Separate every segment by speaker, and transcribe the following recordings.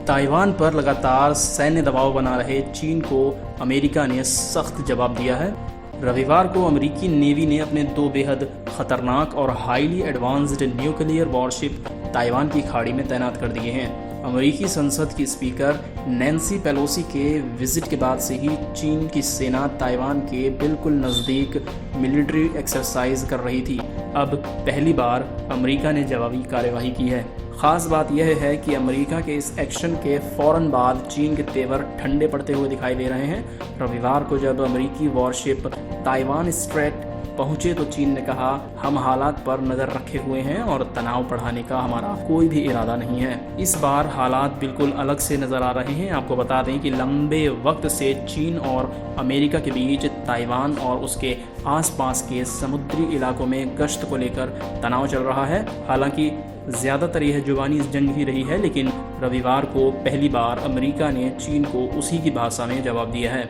Speaker 1: Taiwan पर लगातार सैन्य दबाव बना रहे चीन को अमेरिका ने सख्त जवाब दिया है। रविवार को अमेरिकी नेवी ने अपने दो बेहद खतरनाक और highly advanced nuclear worship Taiwan की खाड़ी में तैनात कर दिए हैं। अमेरिकी संसद की स्पीकर नैन्सी पेलोसी के विजिट के बाद से ही चीन की सेना ताइवान के बिल्कुल नज़दीक मिलिट्री एक्सरसाइज कर रही थी। अब पहली बार अमेरिका ने जवाबी कार्यवाही की है। ख़ास बात यह है कि अमेरिका के इस एक्शन के फ़ौरन बाद चीन के तेवर ठंडे पड़ते हुए दिखाई दे रहे हैं। रविवार को जब अमेरिकी वॉरशिप ताइवान स्ट्रेट पहुंचे तो चीन ने कहा, हम हालात पर नज़र रखे हुए हैं और तनाव बढ़ाने का हमारा कोई भी इरादा नहीं है। इस बार हालात बिल्कुल अलग से नज़र आ रहे हैं। आपको बता दें कि लंबे वक्त से चीन और अमेरिका के बीच ताइवान और उसके आसपास के समुद्री इलाकों में गश्त को लेकर तनाव चल रहा है। हालांकि ज़्यादातर यह जुबानी जंग ही रही है, लेकिन रविवार को पहली बार अमेरिका ने चीन को उसी की भाषा में जवाब दिया है।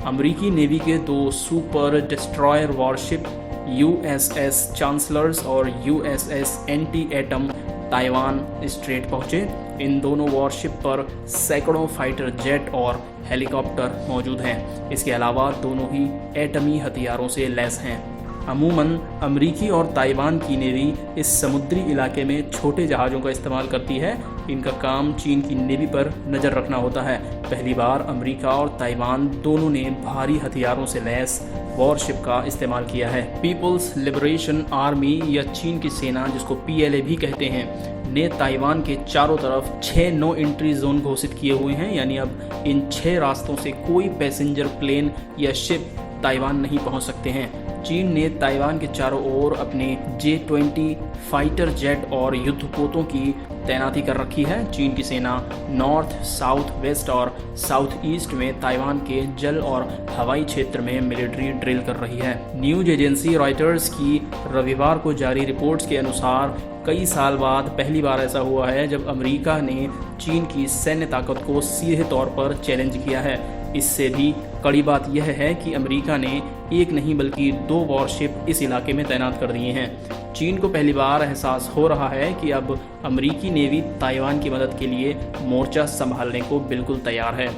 Speaker 1: अमेरिकी नेवी के दो super destroyer warship USS Chancellors और USS Antietam Taiwan strait पहुंचे। इन दोनों वॉरशिप पर सैकड़ों फाइटर जेट और हेलीकॉप्टर मौजूद हैं। इसके अलावा दोनों ही एटमी हथियारों से लैस हैं। अमूमन अमेरिकी और ताइवान की नेवी इस समुद्री इलाके में छोटे जहाज़ों का इस्तेमाल करती है। इनका काम चीन की नेवी पर नज़र रखना होता है। पहली बार अमेरिका और ताइवान दोनों ने भारी हथियारों से लैस वॉरशिप का इस्तेमाल किया है। पीपल्स लिबरेशन आर्मी या चीन की सेना, जिसको PLA भी कहते हैं, ने ताइवान के चारों तरफ 6 नो एंट्री जोन घोषित किए हुए हैं। यानी अब इन 6 रास्तों से कोई पैसेंजर प्लेन या शिप ताइवान नहीं पहुंच सकते हैं। चीन ने ताइवान के चारों ओर अपने J-20 फाइटर जेट और युद्धपोतों की तैनाती कर रखी है। चीन की सेना नॉर्थ, साउथ वेस्ट और साउथ ईस्ट में ताइवान के जल और हवाई क्षेत्र में मिलिट्री ड्रिल कर रही है। न्यूज एजेंसी रॉयटर्स की रविवार को जारी रिपोर्ट्स के अनुसार कई साल बाद पहली बार ऐसा हुआ है जब अमेरिका ने चीन की सैन्य ताकत को सीधे तौर पर चैलेंज किया है। इससे भी कड़ी बात यह है कि अमेरिका ने एक नहीं बल्कि 2 वॉरशिप इस इलाके में तैनात कर दिए हैं। चीन को पहली बार एहसास हो रहा है कि अब अमेरिकी नेवी ताइवान की मदद के लिए मोर्चा संभालने को बिल्कुल तैयार है।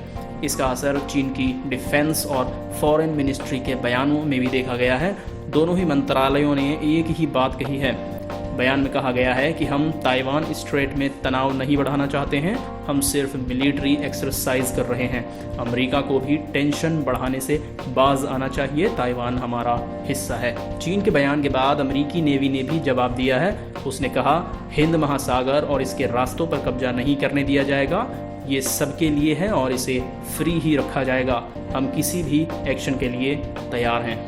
Speaker 1: इसका असर चीन की डिफेंस और फॉरेन मिनिस्ट्री के बयानों में भी देखा गया है। दोनों ही मंत्रालयों ने एक ही बात कही है। बयान में कहा गया है कि हम ताइवान स्ट्रेट में तनाव नहीं बढ़ाना चाहते हैं, हम सिर्फ मिलिट्री एक्सरसाइज कर रहे हैं। अमेरिका को भी टेंशन बढ़ाने से बाज आना चाहिए, ताइवान हमारा हिस्सा है। चीन के बयान के बाद अमेरिकी नेवी ने भी जवाब दिया है। उसने कहा, हिंद महासागर और इसके रास्तों पर कब्जा नहीं करने दिया जाएगा। ये सबके लिए है और इसे फ्री ही रखा जाएगा। हम किसी भी एक्शन के लिए तैयार हैं।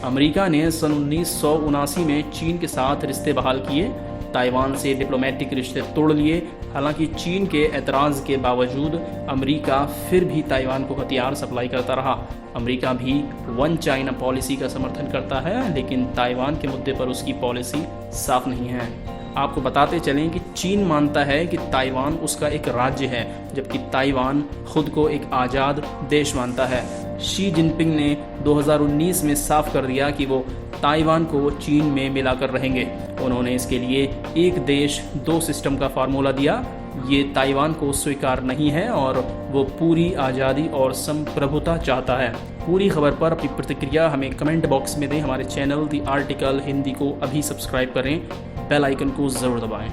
Speaker 1: अमेरिका ने सन 1979 में चीन के साथ रिश्ते बहाल किए, ताइवान से डिप्लोमेटिक रिश्ते तोड़ लिए। हालांकि चीन के एतराज़ के बावजूद अमेरिका फिर भी ताइवान को हथियार सप्लाई करता रहा। अमेरिका भी वन चाइना पॉलिसी का समर्थन करता है, लेकिन ताइवान के मुद्दे पर उसकी पॉलिसी साफ नहीं है। आपको बताते चलें कि चीन मानता है कि ताइवान उसका एक राज्य है, जबकि ताइवान खुद को एक आज़ाद देश मानता है। शी जिनपिंग ने 2019 में साफ कर दिया कि वो ताइवान को चीन में मिलाकर रहेंगे। उन्होंने इसके लिए एक देश 2 सिस्टम का फार्मूला दिया। ये ताइवान को स्वीकार नहीं है और वो पूरी आज़ादी और संप्रभुता चाहता है। पूरी खबर पर अपनी प्रतिक्रिया हमें कमेंट बॉक्स में दें। हमारे चैनल द आर्टिकल हिंदी को अभी सब्सक्राइब करें, बेल आइकन को ज़रूर दबाएं।